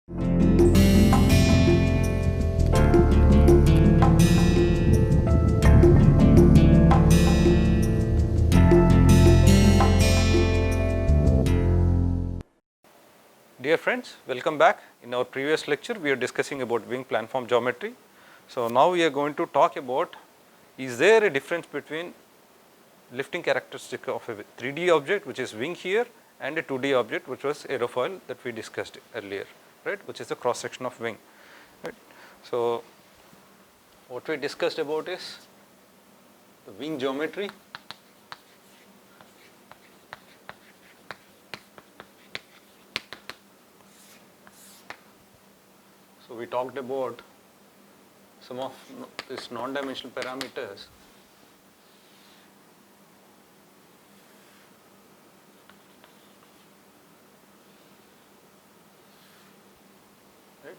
Dear friends, welcome back. In our previous lecture, we are discussing about wing planform geometry. So now we are going to talk about, is there a difference between lifting characteristic of a 3D object, which is wing here, and a 2D object, which was aerofoil that we discussed earlier, right, which is the cross section of wing, right. So what we discussed about is the wing geometry. So we talked about some of these non-dimensional parameters. Right.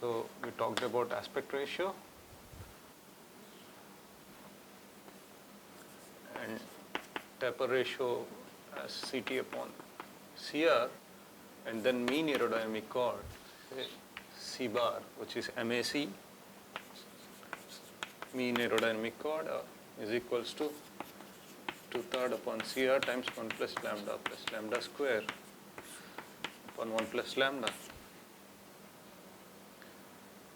So we talked about aspect ratio and taper ratio as Ct upon Cr, and then mean aerodynamic chord C bar, which is MAC, mean aerodynamic chord is equals to 2/3 upon Cr times 1 plus lambda square upon 1 plus lambda.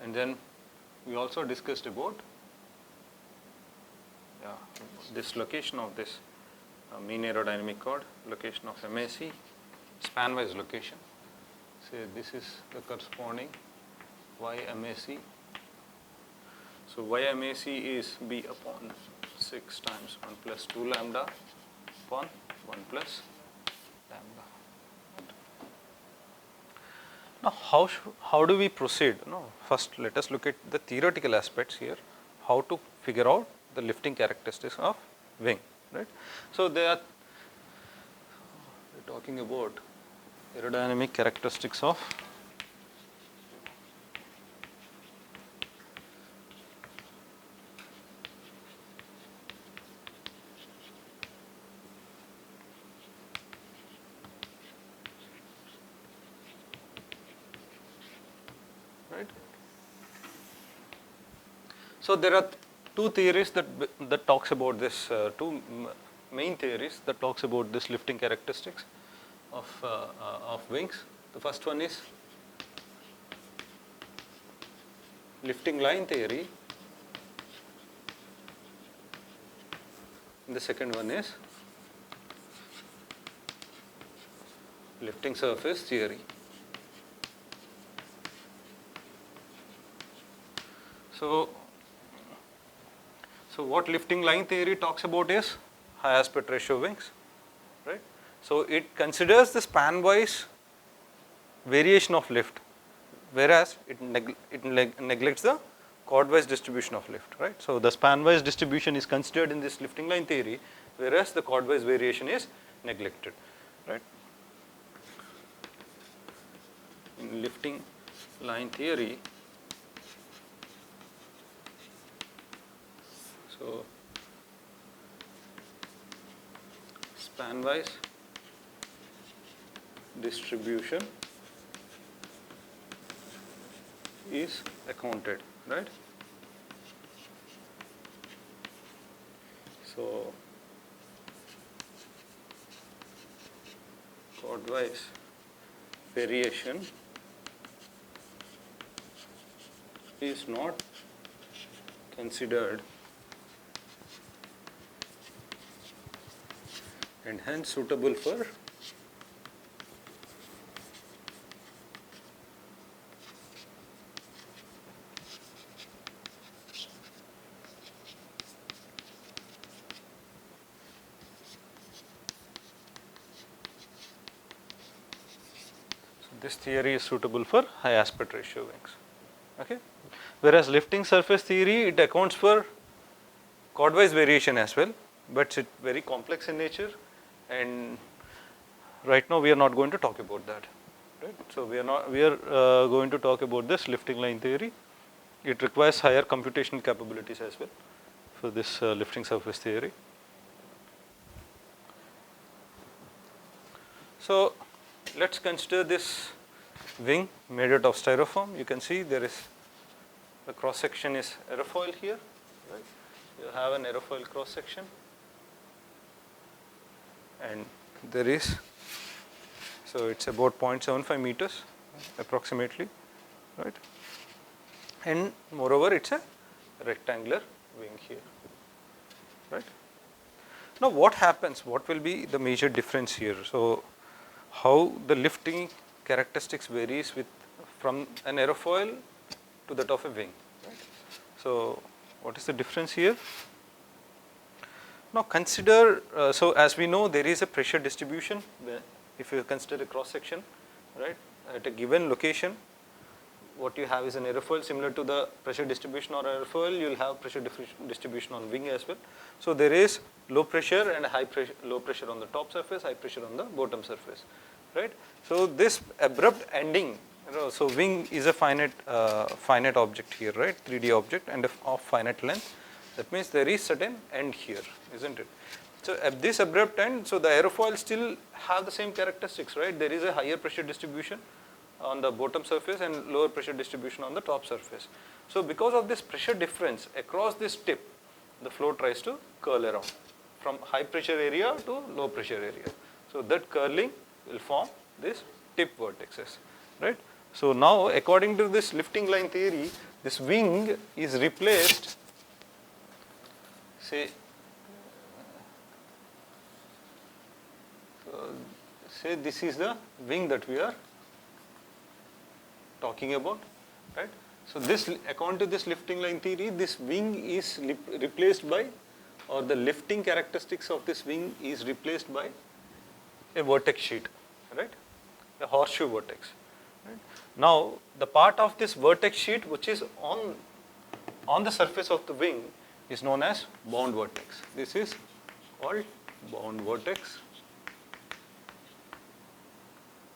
And then we also discussed about this location of this mean aerodynamic chord, location of MAC, span-wise location. Say this is the corresponding YMAC. So YMAC is B upon 6 times 1 plus 2 lambda upon 1 plus lambda. Now how do we proceed? First let us look at the theoretical aspects here, how to figure out the lifting characteristics of wing, right. So we are talking about aerodynamic characteristics of right. So there are two theories that talks about this, two main theories that talks about this lifting characteristics of wings. The first one is lifting line theory, and the second one is lifting surface theory. So what lifting line theory talks about is high aspect ratio wings, right. So it considers the span-wise variation of lift, whereas it neglects the chord-wise distribution of lift, right. So the span-wise distribution is considered in this lifting line theory, whereas the chord-wise variation is neglected, right. In lifting line theory, so span-wise distribution is accounted, right. So chord-wise variation is not considered and hence suitable for this theory is suitable for high aspect ratio wings, okay. Whereas lifting surface theory, it accounts for chord-wise variation as well, but it's very complex in nature, and right now we are not going to talk about that, right? So we are going to talk about this lifting line theory. It requires higher computational capabilities as well for this lifting surface theory. So let's consider this wing made out of styrofoam. You can see there is the cross section is aerofoil here, right? You have an aerofoil cross section, and there is, so it's about 0.75 meters approximately, right? And moreover, it's a rectangular wing here, right? Now what happens, what will be the major difference here? So how the lifting characteristics varies with from an aerofoil to that of a wing, right? So what is the difference here? Now consider, so as we know there is a pressure distribution if you consider a cross section, right, at a given location. What you have is an aerofoil similar to the pressure distribution on aerofoil, you will have pressure distribution on wing as well. So there is low pressure and high pressure, low pressure on the top surface, high pressure on the bottom surface, right? So this abrupt ending, so wing is a finite object here, right, 3D object and of finite length. That means there is certain end here, isn't it? So at this abrupt end, so the aerofoil still have the same characteristics, right? There is a higher pressure distribution on the bottom surface and lower pressure distribution on the top surface. So because of this pressure difference across this tip, the flow tries to curl around from high pressure area to low pressure area. So that curling will form this tip vortexes, right? So now according to this lifting line theory, this wing is replaced, say this is the wing that we are talking about, right? So this, according to this lifting line theory, this wing is replaced by, or the lifting characteristics of this wing is replaced by a vortex sheet, right? A horseshoe vortex, right? Now the part of this vortex sheet which is on the surface of the wing is known as bound vortex. This is called bound vortex,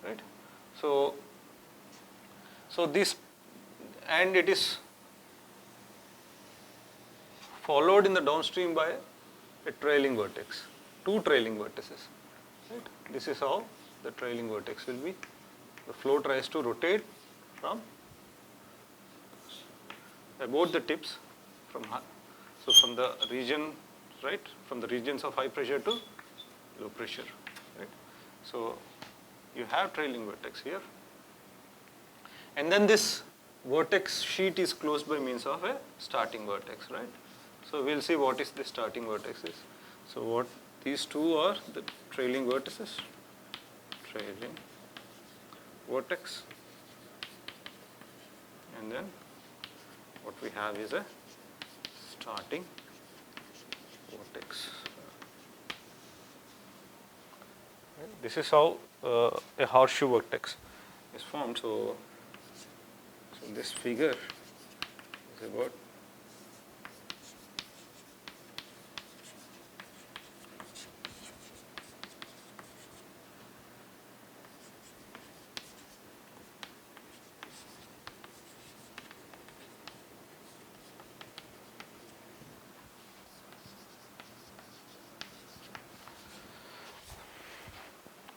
right? So this, and it is followed in the downstream by a trailing vortex, two trailing vortices, right? This is how the trailing vortex will be. The flow tries to rotate from about the tips, from the region, right, from the regions of high pressure to low pressure, right? So you have trailing vortex here, and then this vortex sheet is closed by means of a starting vortex, right? So we'll see what is the starting vortex is. So what these two are the trailing vortices, trailing vortex, and then what we have is a starting vortex. This is how a horseshoe vortex is formed. So this figure is about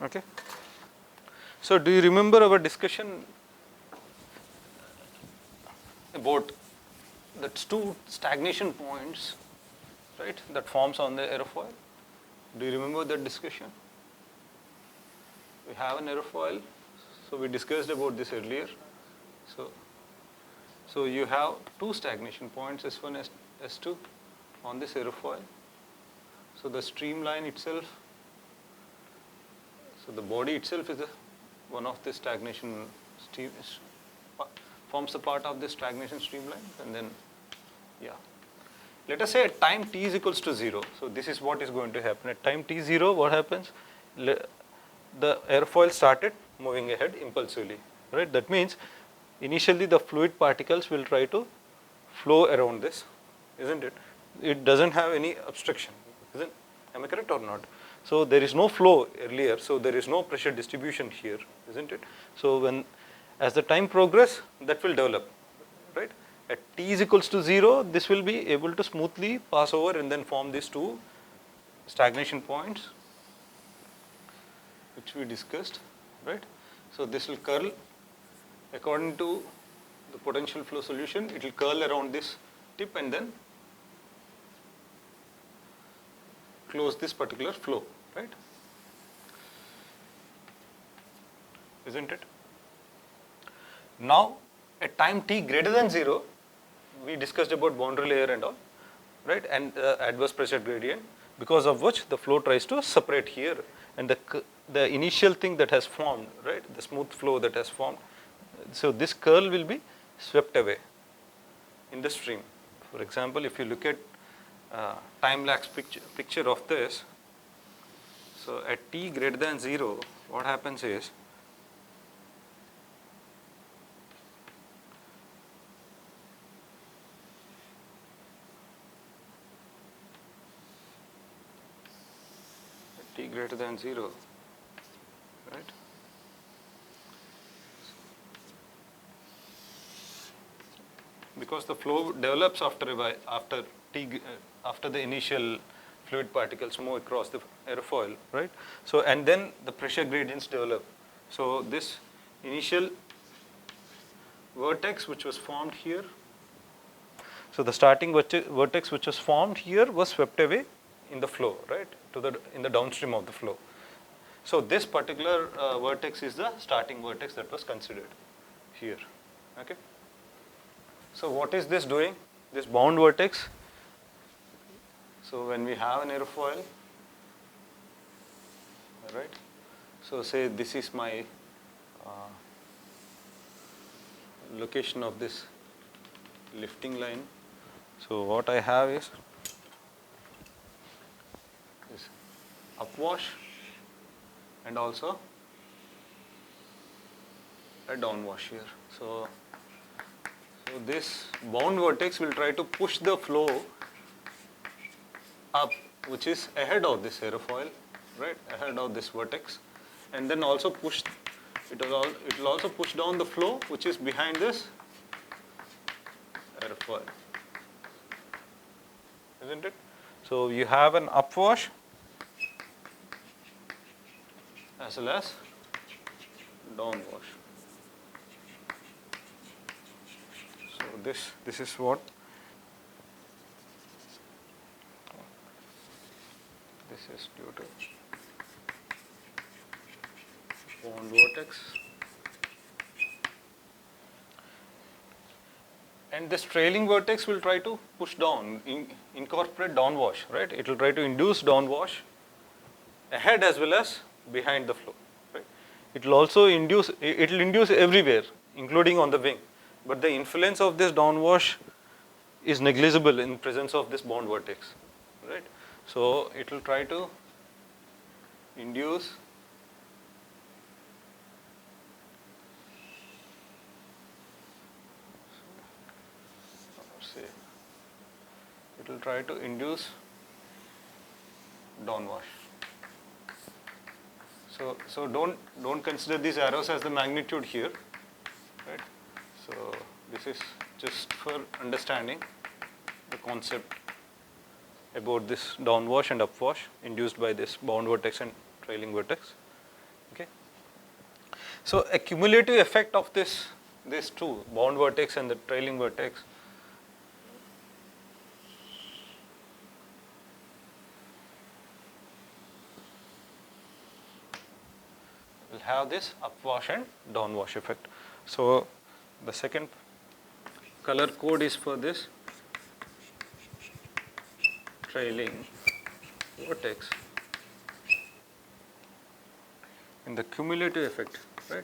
okay. So do you remember our discussion about that's two stagnation points, right, that forms on the aerofoil? Do you remember that discussion? We have an aerofoil, so we discussed about this earlier. So you have two stagnation points, S1, S2 on this aerofoil. So the streamline itself, so the body itself is one of the stagnation forms a part of this stagnation streamline, and then let us say at time t is equals to 0. So this is what is going to happen at time t0. What happens? The airfoil started moving ahead impulsively, right? That means initially the fluid particles will try to flow around this, isn't it? It doesn't have any obstruction, isn't? Am I correct or not? So there is no flow earlier, so there is no pressure distribution here, isn't it? So when, as the time progress, that will develop, right? At t is equals to 0, this will be able to smoothly pass over and then form these two stagnation points, which we discussed, right? So this will curl according to the potential flow solution, it will curl around this tip and then close this particular flow, right? Isn't it? Now, at time t greater than 0, we discussed about boundary layer and all, right? And adverse pressure gradient, because of which the flow tries to separate here, and the initial thing that has formed, right? The smooth flow that has formed. So this curl will be swept away in the stream. For example, if you look at time lapse picture of this, so at t greater than 0, what happens is, at t greater than 0, right? Because the flow develops after the initial fluid particles move across the aerofoil, right? So and then the pressure gradients develop. So this initial vertex which was formed here, so the starting vertex which was formed here was swept away in the flow, right? In the downstream of the flow. So this particular vertex is the starting vertex that was considered here, okay? So what is this doing? This bound vertex. So when we have an aerofoil, right? So say this is my location of this lifting line. So what I have is this upwash and also a downwash here. So this bound vertex will try to push the flow up, which is ahead of this aerofoil, right? Ahead of this vertex, and then also push. It will also push down the flow, which is behind this aerofoil, isn't it? So you have an upwash as well as downwash. So this is what this is due to bound vortex, and this trailing vertex will try to push down, incorporate downwash, right? It will try to induce downwash ahead as well as behind the flow, right? It will also induce, it will induce everywhere, including on the wing, but the influence of this downwash is negligible in presence of this bound vertex, right? So it will try to induce downwash. So don't consider these arrows as the magnitude here, right? So this is just for understanding the concept about this downwash and upwash induced by this bound vertex and trailing vertex. Okay. So a cumulative effect of these two, bound vertex and the trailing vertex, will have this upwash and downwash effect. So the second color code is for this trailing vertex in the cumulative effect, right?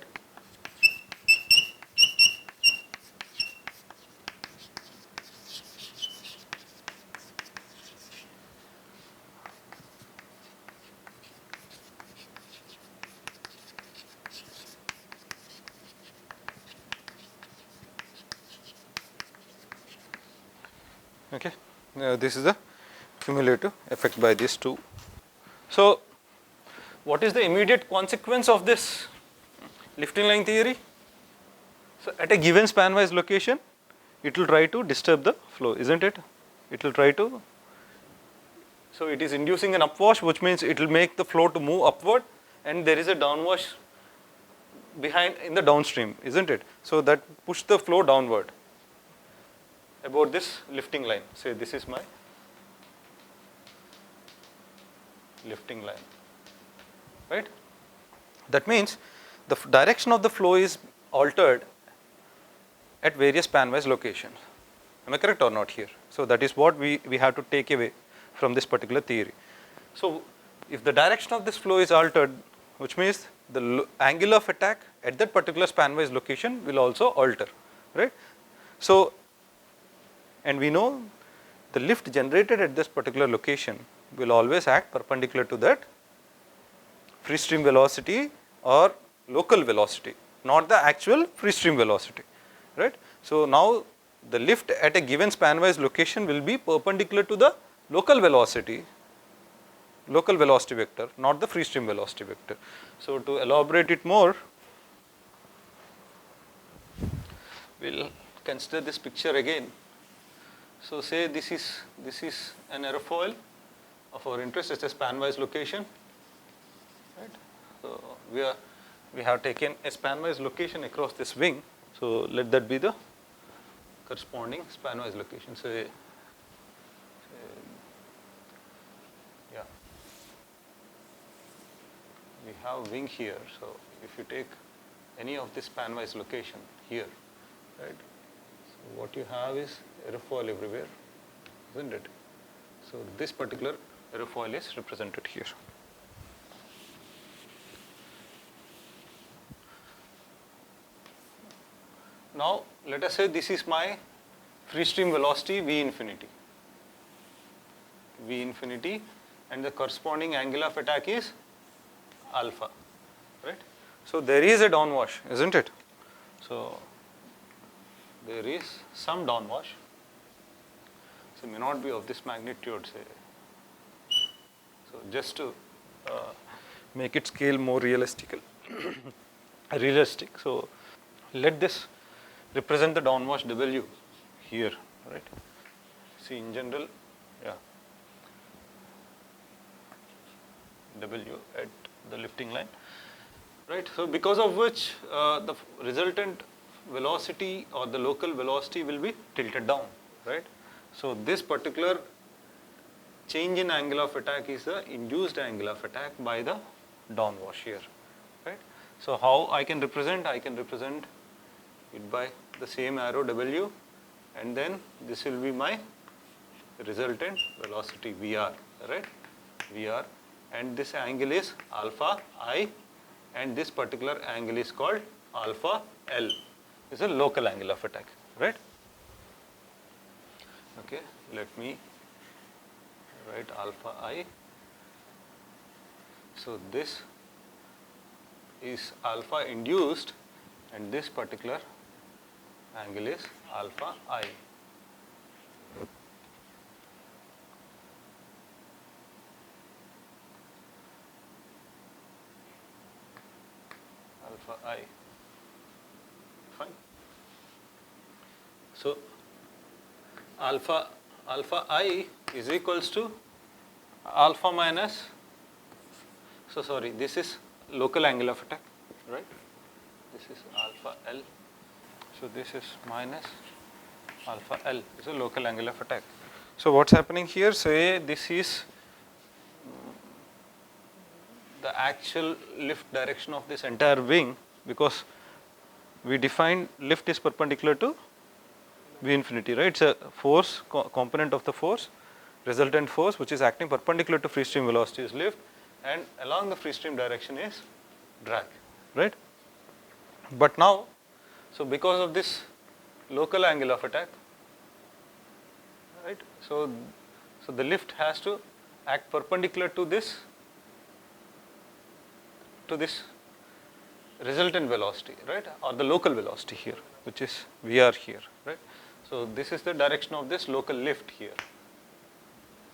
Okay, this is the cumulative effect by these two. So what is the immediate consequence of this lifting line theory? So at a given span-wise location, it will try to disturb the flow, isn't it? It will try to, so it is inducing an upwash, which means it will make the flow to move upward, and there is a downwash behind in the downstream, isn't it? So that push the flow downward about this lifting line. Say this is my lifting line, right? That means the direction of the flow is altered at various span-wise locations. Am I correct or not here? So that is what we have to take away from this particular theory. So if the direction of this flow is altered, which means the angle of attack at that particular span-wise location will also alter, right? So, and we know the lift generated at this particular location will always act perpendicular to that free stream velocity or local velocity, not the actual free stream velocity, right? So now the lift at a given span-wise location will be perpendicular to the local velocity vector, not the free stream velocity vector. So to elaborate it more, we'll consider this picture again. So say this is an aerofoil of our interest. It's a span-wise location, right? So we have taken a span-wise location across this wing. So let that be the corresponding span-wise location. So yeah, we have wing here. So if you take any of this span-wise location here, right? So what you have is aerofoil everywhere, isn't it? So this particular aerofoil is represented here. Now let us say this is my free stream velocity V infinity, and the corresponding angle of attack is alpha, right? So there is a downwash, isn't it? So there is some downwash. So it may not be of this magnitude, say. So just to make it scale more realistic. So let this represent the downwash W here, right? See, in general, yeah, W at the lifting line, right? So because of which the resultant velocity or the local velocity will be tilted down, right? So this particular change in angle of attack is the induced angle of attack by the downwash here, right? So how I can represent? I can represent it by the same arrow W, and then this will be my resultant velocity VR, right? VR, and this angle is alpha I, and this particular angle is called alpha L. Is a local angle of attack, right? Okay, let me write alpha I. So this is alpha induced, and this particular angle is alpha I. Alpha I. Fine. So alpha I is equals to alpha minus, so sorry, this is local angle of attack, right? This is alpha L. So this is minus alpha L is a local angle of attack. So what's happening here? Say this is the actual lift direction of this entire wing, because we defined lift is perpendicular to V infinity, right? It's a force component of the force, resultant force, which is acting perpendicular to free stream velocity is lift, and along the free stream direction is drag, right? But now, so because of this local angle of attack, right? So the lift has to act perpendicular to this resultant velocity, right? Or the local velocity here, which is VR here, right? So this is the direction of this local lift here,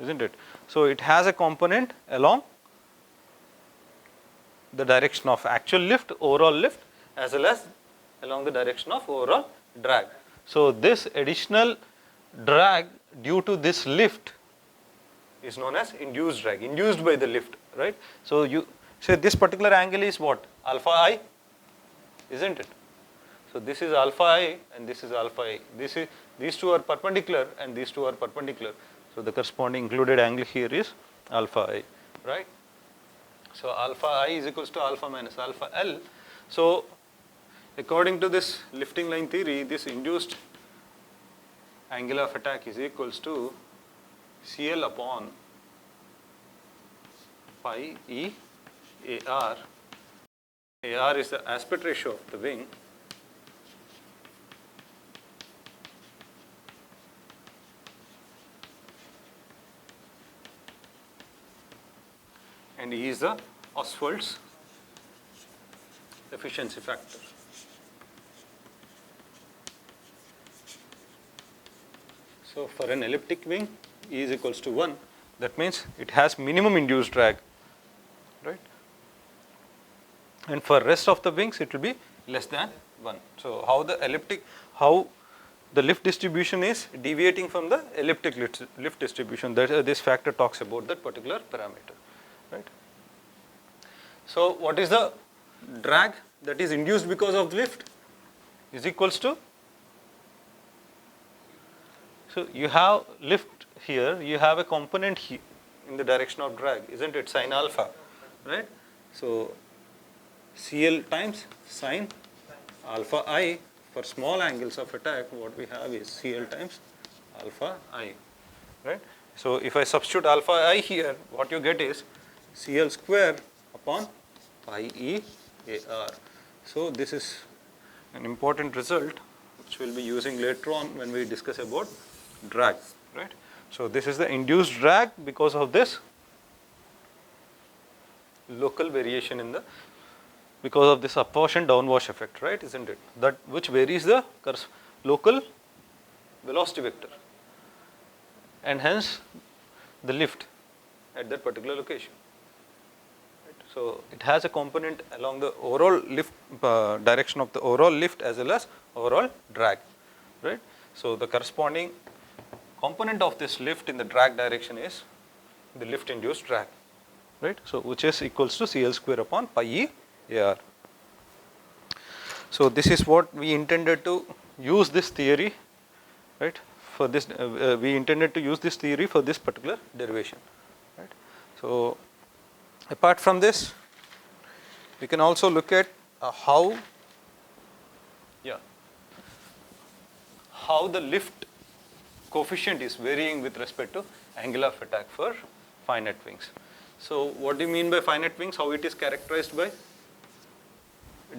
isn't it? So it has a component along the direction of actual lift, overall lift, as well as along the direction of overall drag. So this additional drag due to this lift is known as induced drag, induced by the lift, right? So you say this particular angle is what? Alpha I, isn't it? So this is alpha I and this is alpha I. These two are perpendicular and these two are perpendicular. So the corresponding included angle here is alpha I, right? So alpha I is equals to alpha minus alpha L. So according to this lifting line theory, this induced angle of attack is equals to CL upon pi E AR. AR is the aspect ratio of the wing, and E is the Ostwald's efficiency factor. So for an elliptic wing, E is equals to 1. That means it has minimum induced drag, right? And for rest of the wings, it will be less than 1. So how the lift distribution is deviating from the elliptic lift distribution. That this factor talks about that particular parameter, right? So what is the drag that is induced because of the lift is equals to, so you have lift here, you have a component here in the direction of drag, isn't it, sine alpha, right? So CL times sine alpha I. For small angles of attack, what we have is CL times alpha I, right? So if I substitute alpha I here, what you get is CL square upon pi E AR. So this is an important result which we'll be using later on when we discuss about drag, right? So this is the induced drag because of this local variation in the, because of this upwash and downwash effect, right, isn't it? That which varies the local velocity vector and hence the lift at that particular location. Right? So it has a component along the overall lift direction of the overall lift as well as overall drag, right? So the corresponding component of this lift in the drag direction is the lift induced drag, right? So which is equals to CL square upon pi E AR. So this is what we intended to use this theory, right? For this, we intended to use this theory for this particular derivation, right? So apart from this, we can also look at how the lift coefficient is varying with respect to angle of attack for finite wings. So what do you mean by finite wings? How it is characterized by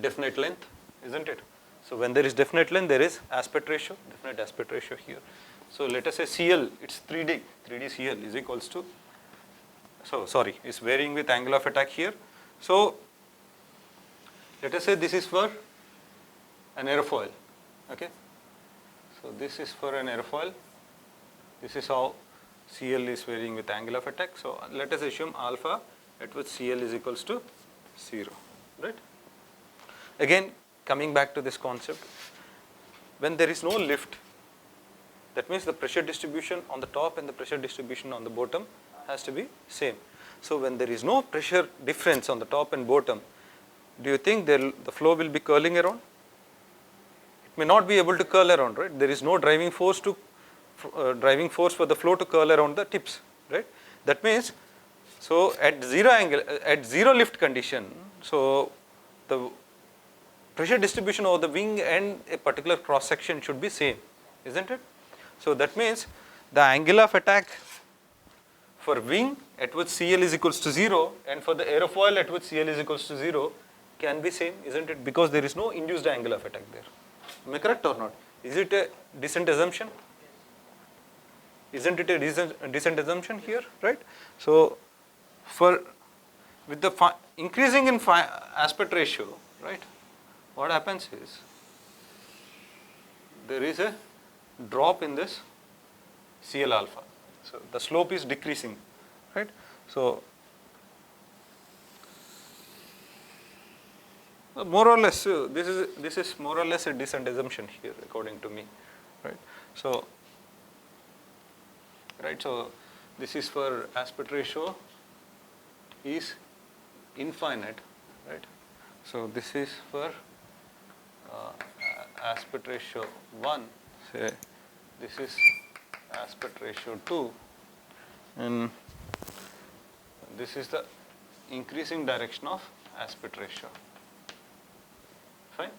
definite length, isn't it? So when there is definite length, there is aspect ratio, definite aspect ratio here. So let us say CL, it's 3D CL is equals to, is varying with angle of attack here. So let us say this is for an aerofoil, okay? So this is for an aerofoil. This is how CL is varying with angle of attack. So let us assume alpha at which CL is equals to 0, right? Again, coming back to this concept, when there is no lift, that means the pressure distribution on the top and the pressure distribution on the bottom has to be same. So when there is no pressure difference on the top and bottom, do you think the flow will be curling around? It may not be able to curl around, right? There is no driving force for the flow to curl around the tips, right? That means, so at zero angle, at zero lift condition, so the pressure distribution over the wing and a particular cross section should be same, isn't it? So that means the angle of attack for wing at which CL is equals to 0 and for the aerofoil at which CL is equals to 0 can be same, isn't it? Because there is no induced angle of attack there. Am I correct or not? Is it a decent assumption? Isn't it a decent assumption here, right? So with the increasing in aspect ratio, right, what happens is there is a drop in this CL alpha. So the slope is decreasing, right? So More or less, this is more or less a decent assumption here, according to me, right? So, this is for aspect ratio is infinite, right? So this is for aspect ratio 1, say this is aspect ratio 2, and this is the increasing direction of aspect ratio. Fine.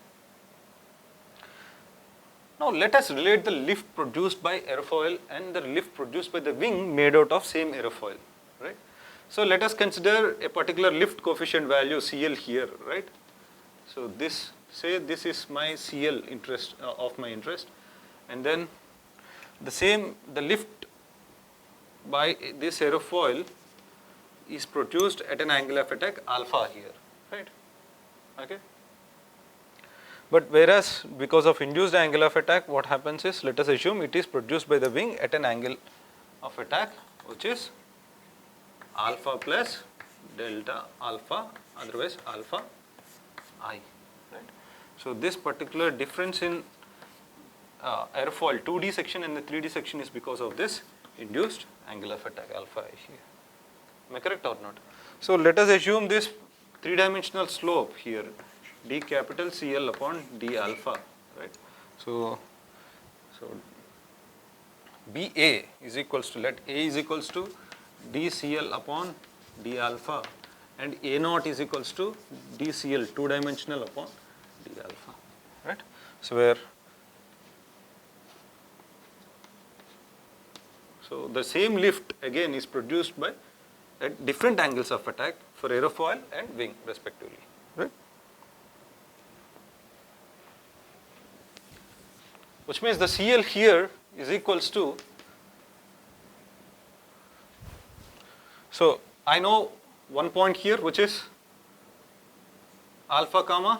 Now let us relate the lift produced by aerofoil and the lift produced by the wing made out of same aerofoil, right? So let us consider a particular lift coefficient value CL here, right? So this, say this is my CL interest of my interest, and then the lift by this aerofoil is produced at an angle of attack alpha here, right? Okay. But whereas because of induced angle of attack, what happens is, let us assume it is produced by the wing at an angle of attack which is alpha plus delta alpha, otherwise alpha I, right? So this particular difference in airfoil 2D section and the 3D section is because of this induced angle of attack alpha I here. Am I correct or not? So let us assume this 3-dimensional slope here, d capital CL upon d alpha, right? So BA is equals to, let A is equals to dCl upon d alpha, and A naught is equals to dCl 2-dimensional upon d alpha, right? So the same lift again is produced by at different angles of attack for aerofoil and wing respectively, right? Which means the CL here is equals to, so I know one point here which is alpha comma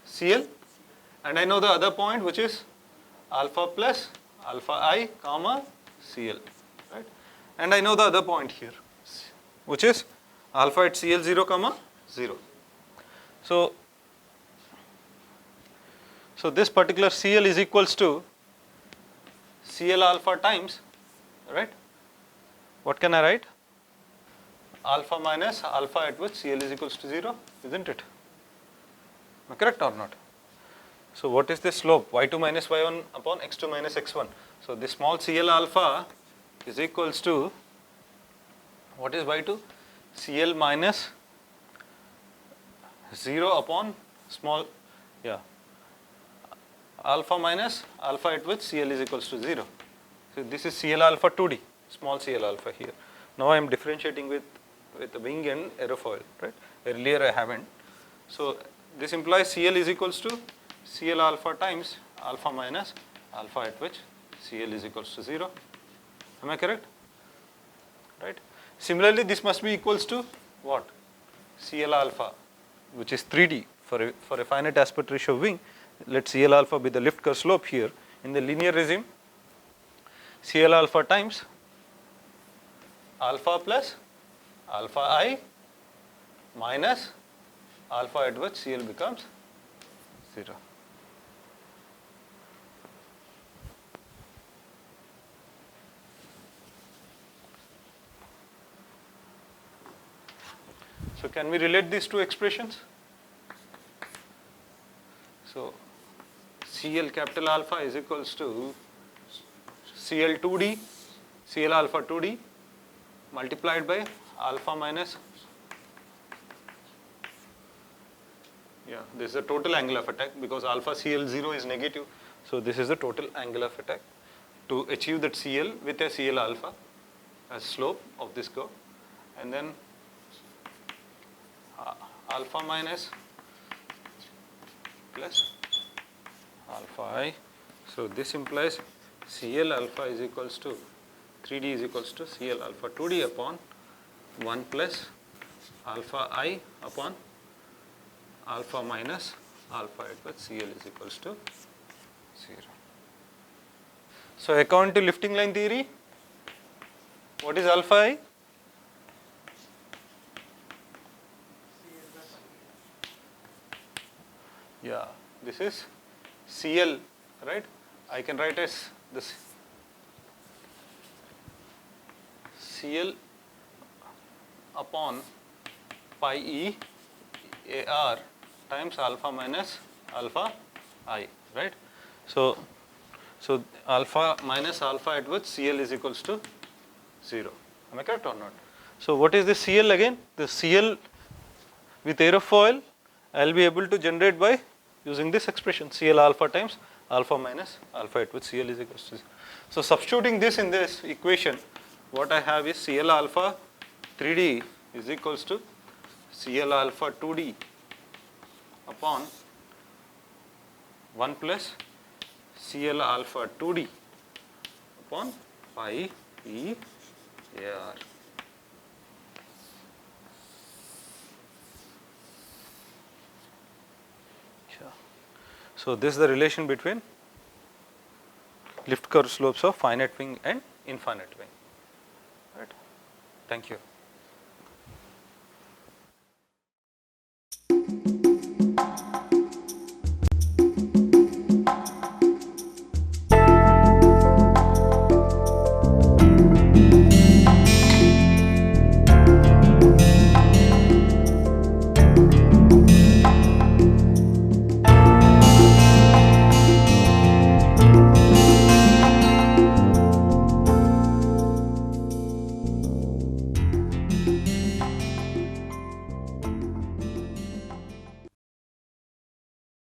CL, and I know the other point which is alpha plus alpha I comma CL, right? And I know the other point here which is alpha at CL 0 comma 0. So this particular CL is equals to CL alpha times, right? What can I write? Alpha minus alpha at which CL is equals to 0, isn't it? Am I correct or not? So what is this slope? Y2 minus y1 upon x2 minus x1. So this small CL alpha is equals to, what is y2? CL minus 0 upon small, alpha minus alpha at which CL is equals to 0. So this is CL alpha 2D, small CL alpha here. Now I am differentiating with the wing and aerofoil, right? Earlier I haven't. So this implies CL is equals to CL alpha times alpha minus alpha at which CL is equals to 0. Am I correct? Right? Similarly, this must be equals to what? CL alpha, which is 3D for a finite aspect ratio wing. Let CL alpha be the lift curve slope here. In the linear regime, CL alpha times alpha plus alpha I minus alpha at which CL becomes 0. So can we relate these two expressions? So CL capital alpha is equals to CL 2D, CL alpha 2D multiplied by alpha minus, this is the total angle of attack because alpha CL 0 is negative. So this is the total angle of attack to achieve that CL with a CL alpha as slope of this curve, and then alpha minus plus alpha I. So this implies CL alpha is equals to 3D is equals to CL alpha 2D upon 1 plus alpha I upon alpha minus alpha at which CL is equals to 0. So according to lifting line theory, what is alpha I? Yeah, this is CL, right? I can write as this CL upon pi E AR times alpha minus alpha I, right? So alpha minus alpha at which CL is equals to 0. Am I correct or not? So what is the CL again? The CL with aerofoil I will be able to generate by using this expression CL alpha times alpha minus alpha at which CL is equals to 0. So substituting this in this equation, what I have is CL alpha 3D is equals to CL alpha 2D upon 1 plus CL alpha 2D upon pi E AR. So this is the relation between lift curve slopes of finite wing and infinite wing. Right? Thank you.